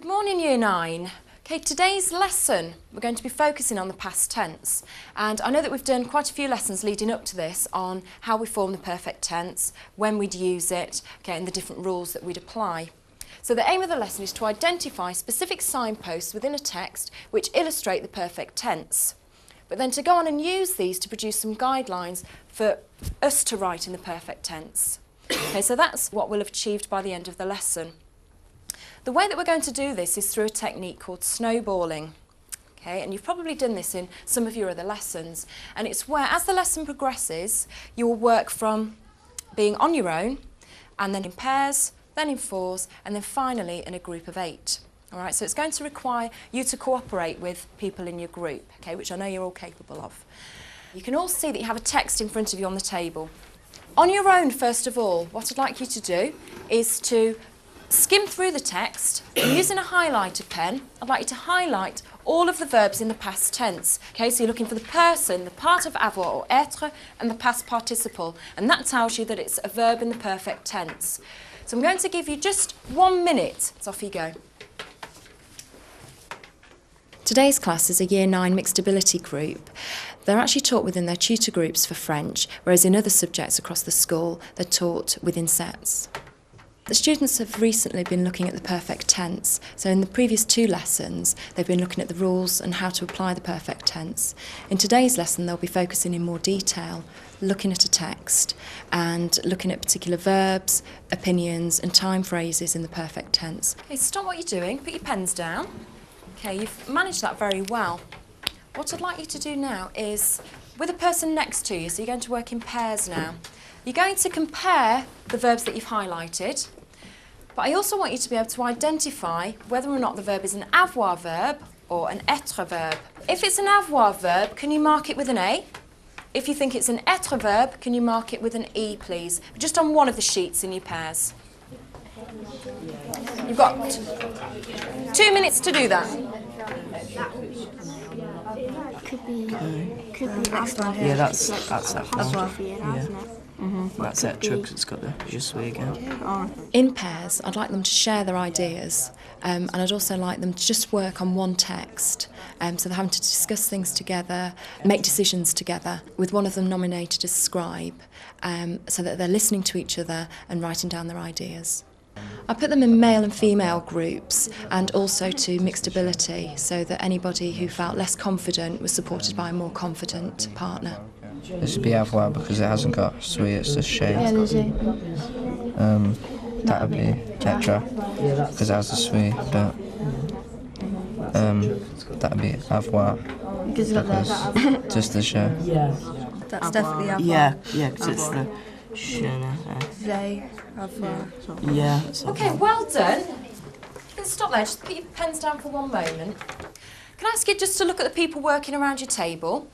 Morning Year 9. Okay, today's lesson we're going to be focusing on the past tense, and I know that we've done quite a few lessons leading up to this on how we form the perfect tense, when we'd use it, okay, and the different rules that we'd apply. So the aim of the lesson is to identify specific signposts within a text which illustrate the perfect tense, but then to go on and use these to produce some guidelines for us to write in the perfect tense. Okay, so that's what we'll have achieved by the end of the lesson. The way that we're going to do this is through a technique called snowballing. Okay, and you've probably done this in some of your other lessons, and it's where, as the lesson progresses, you will work from being on your own, and then in pairs, then in fours, and then finally in a group of 8. All right, so it's going to require you to cooperate with people in your group, okay, which I know you're all capable of. You can all see that you have a text in front of you on the table. On your own, first of all, what I'd like you to do is to skim through the text, and using a highlighter pen, I'd like you to highlight all of the verbs in the past tense. Okay, so you're looking for the person, the part of avoir or être, and the past participle, and that tells you that it's a verb in the perfect tense. So I'm going to give you just 1 minute. So off you go. Today's class is a Year 9 mixed ability group. They're actually taught within their tutor groups for French, whereas in other subjects across the school, they're taught within sets. The students have recently been looking at the perfect tense. So in the previous 2 lessons, they've been looking at the rules and how to apply the perfect tense. In today's lesson, they'll be focusing in more detail, looking at a text and looking at particular verbs, opinions and time phrases in the perfect tense. Okay, stop what you're doing, put your pens down. Okay, you've managed that very well. What I'd like you to do now is, with a person next to you, so you're going to work in pairs now, you're going to compare the verbs that you've highlighted. But I also want you to be able to identify whether or not the verb is an avoir verb or an être verb. If it's an avoir verb, can you mark it with an A? If you think it's an être verb, can you mark it with an E, please? Just on one of the sheets in your pairs. You've got 2 minutes to do that. Could be next one. Yeah, that's that one. Yeah. That's être because it's got the je suis again. In pairs, I'd like them to share their ideas, and I'd also like them to just work on one text. So they're having to discuss things together, make decisions together, with one of them nominated as scribe, so that they're listening to each other and writing down their ideas. I put them in male and female groups and also to mixed ability, so that anybody who felt less confident was supported by a more confident partner. This would be avoir because it hasn't got suis, it's just she. Yeah, Lizzie. That would be être because it has a suis, but that would be avoir Because it's got because just the she. that's definitely avoir. Yeah, because it's the They, avoir. Yeah. That's Okay, well done. You can stop there, just put your pens down for 1 moment. Can I ask you just to look at the people working around your table?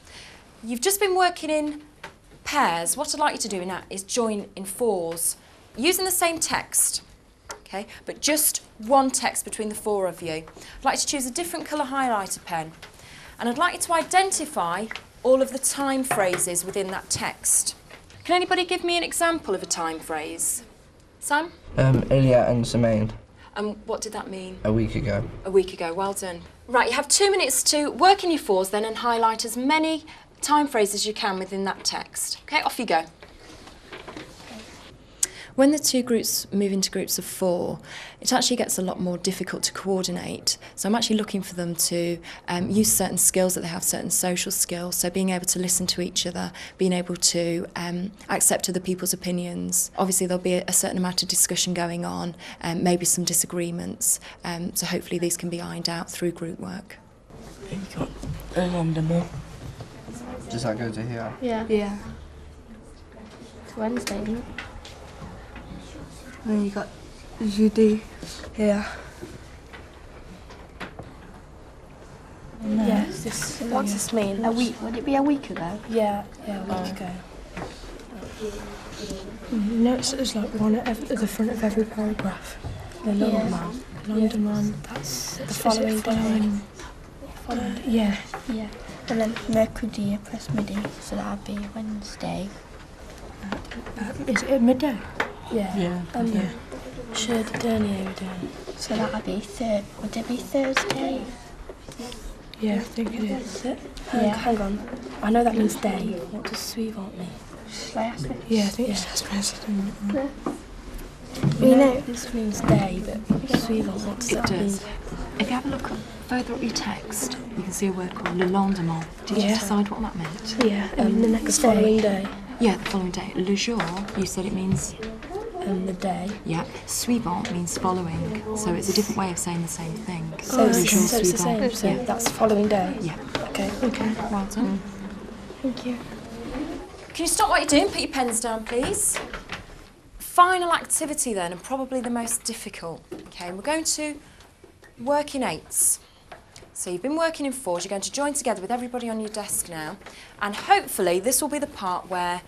You've just been working in pairs. What I'd like you to do now is join in fours, using the same text, okay, but just one text between the 4 of you. I'd like you to choose a different colour highlighter pen, and I'd like you to identify all of the time phrases within that text. Can anybody give me an example of a time phrase? Sam? Ilya and Semaine. And what did that mean? A week ago. A week ago, well done. Right, you have 2 minutes to work in your fours then and highlight as many time phrases you can within that text. Okay, off you go. When the 2 groups move into groups of 4, it actually gets a lot more difficult to coordinate. So I'm actually looking for them to use certain skills that they have, certain social skills. So being able to listen to each other, being able to accept other people's opinions. Obviously there'll be a certain amount of discussion going on, maybe some disagreements. So hopefully these can be ironed out through group work. You got amendement. Does that go to here? Yeah. It's Wednesday, isn't it? Then you got jeudi here. Yes. What's this mean? A week? Would it be a week ago? Yeah, a week ago. No, it's like one at the front of every paragraph. The London one. London one, that's the following day. Yeah. Yeah. And then mercredi après-midi, so that'd be Wednesday. Is it at midday? Yeah. Yeah. Should the dernier we doing? So that would be would it be Thursday? Yeah, I think it is. Yeah. Hang on. I know that means day. What does suivant mean? Yeah, I think it's just president. You know. This means day, but suivant, what does that mean? If you have a look further up your text, you can see a word called le lendemain. Did you decide what that meant? Yeah, the next following day. Yeah, the following day. Le jour, you said it means... The day. Yeah. Suivant means following, so it's a different way of saying the same thing. So it's jour the same, suivant. so Yeah. that's following day? Yeah. Okay. Well done. Thank you. Can you stop what you're doing? Put your pens down, please. Final activity then, and probably the most difficult. Okay, we're going to work in eights. So you've been working in fours, you're going to join together with everybody on your desk now, and hopefully this will be the part where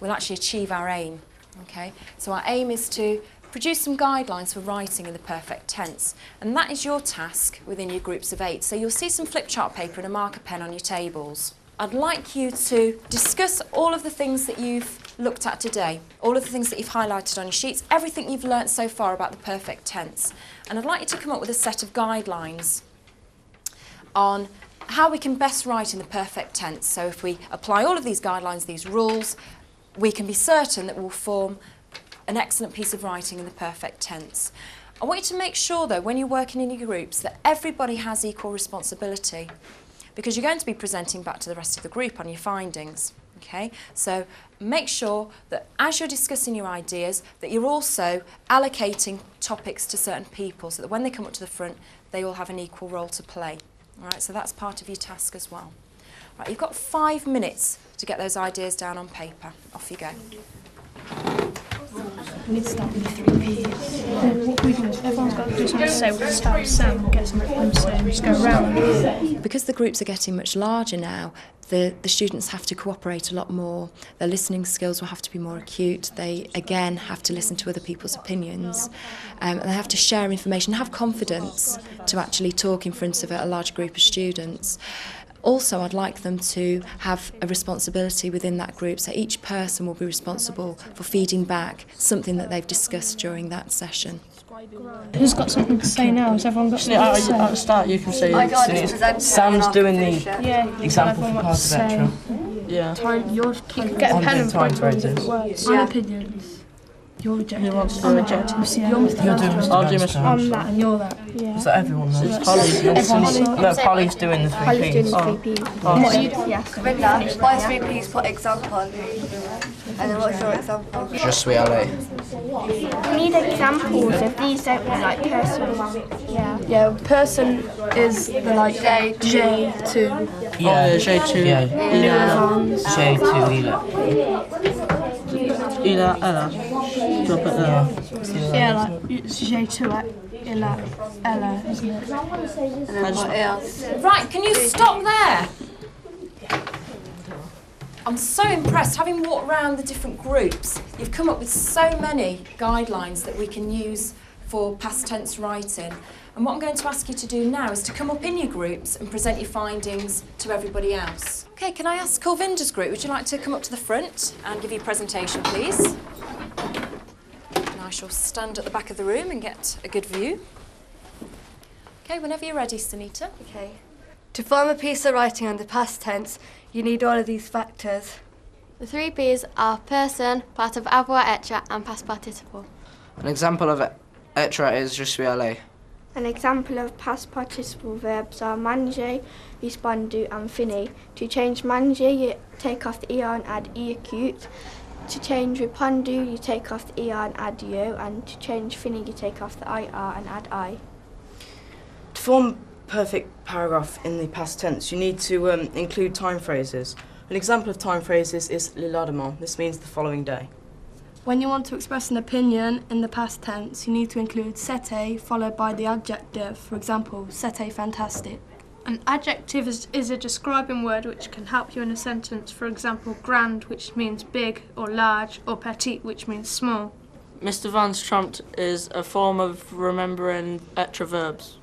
we'll actually achieve our aim. Okay, so our aim is to produce some guidelines for writing in the perfect tense, and that is your task within your groups of 8. So you'll see some flip chart paper and a marker pen on your tables. I'd like you to discuss all of the things that you've looked at today, all of the things that you've highlighted on your sheets, everything you've learnt so far about the perfect tense. And I'd like you to come up with a set of guidelines on how we can best write in the perfect tense. So if we apply all of these guidelines, these rules, we can be certain that we'll form an excellent piece of writing in the perfect tense. I want you to make sure, though, when you're working in your groups, that everybody has equal responsibility, because you're going to be presenting back to the rest of the group on your findings. Okay? So make sure that as you're discussing your ideas, that you're also allocating topics to certain people, so that when they come up to the front, they all have an equal role to play. All right? So that's part of your task as well. Right, you've got 5 minutes to get those ideas down on paper. Off you go. We need to start with the 3 P's. What we do is everyone's got to do something to say. We'll start with Sam, we'll get something for him to say, and just go around. Because the groups are getting much larger now, the students have to cooperate a lot more. Their listening skills will have to be more acute. They, again, have to listen to other people's opinions. And they have to share information, have confidence to actually talk in front of a large group of students. Also, I'd like them to have a responsibility within that group, so each person will be responsible for feeding back something that they've discussed during that session. Who's got something to say now? Has everyone got something to say? At the start you can say Sam's doing the example for part of extra. Yeah. You can get a pen and write all different words. Opinions. You're rejecting. Who wants to do rejecting? You're Mr. I'll do Mr. I'm that and you're that. Is that everyone then? Polly's doing the 3 P's. What are you doing? Yes. My 3 P's put example. And then what's your example? Je suis allé. We need examples of these, don't we? Like person. Yeah, person is the like J2. Yeah, J2. Yeah. J2, Ila. Ella. Drop it there. Yeah, like it's J2, Ella, isn't it? What else? Right, can you stop there? I'm so impressed, having walked around the different groups, you've come up with so many guidelines that we can use for past tense writing. And what I'm going to ask you to do now is to come up in your groups and present your findings to everybody else. Okay, can I ask Kulvinder's group, would you like to come up to the front and give your presentation, please? And I shall stand at the back of the room and get a good view. Okay, whenever you're ready, Sunita. Okay. To form a piece of writing in the past tense, you need all of these factors. The 3 P's are person, part of avoir, être, and past participle. An example of être is je suis allé. An example of past participle verbs are manger, respondu and fini. To change manger, you take off the ER and add E acute. To change respondu, you take off the ER and add U. And to change fini, you take off the IR and add I. To form perfect paragraph in the past tense, you need to include time phrases. An example of time phrases is le lendemain. This means the following day. When you want to express an opinion in the past tense, you need to include c'était followed by the adjective. For example, c'était fantastic. An adjective is a describing word which can help you in a sentence. For example, grand, which means big or large, or petit, which means small. Mr. Van's trumped is a form of remembering être verbs.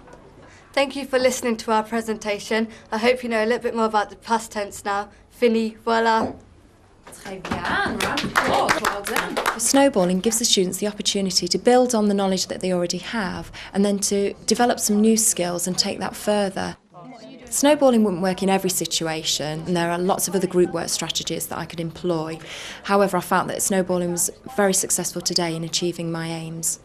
Thank you for listening to our presentation. I hope you know a little bit more about the past tense now. Fini, voila. Très bien, round of applause, well done. Snowballing gives the students the opportunity to build on the knowledge that they already have and then to develop some new skills and take that further. Snowballing wouldn't work in every situation, and there are lots of other group work strategies that I could employ. However, I found that snowballing was very successful today in achieving my aims.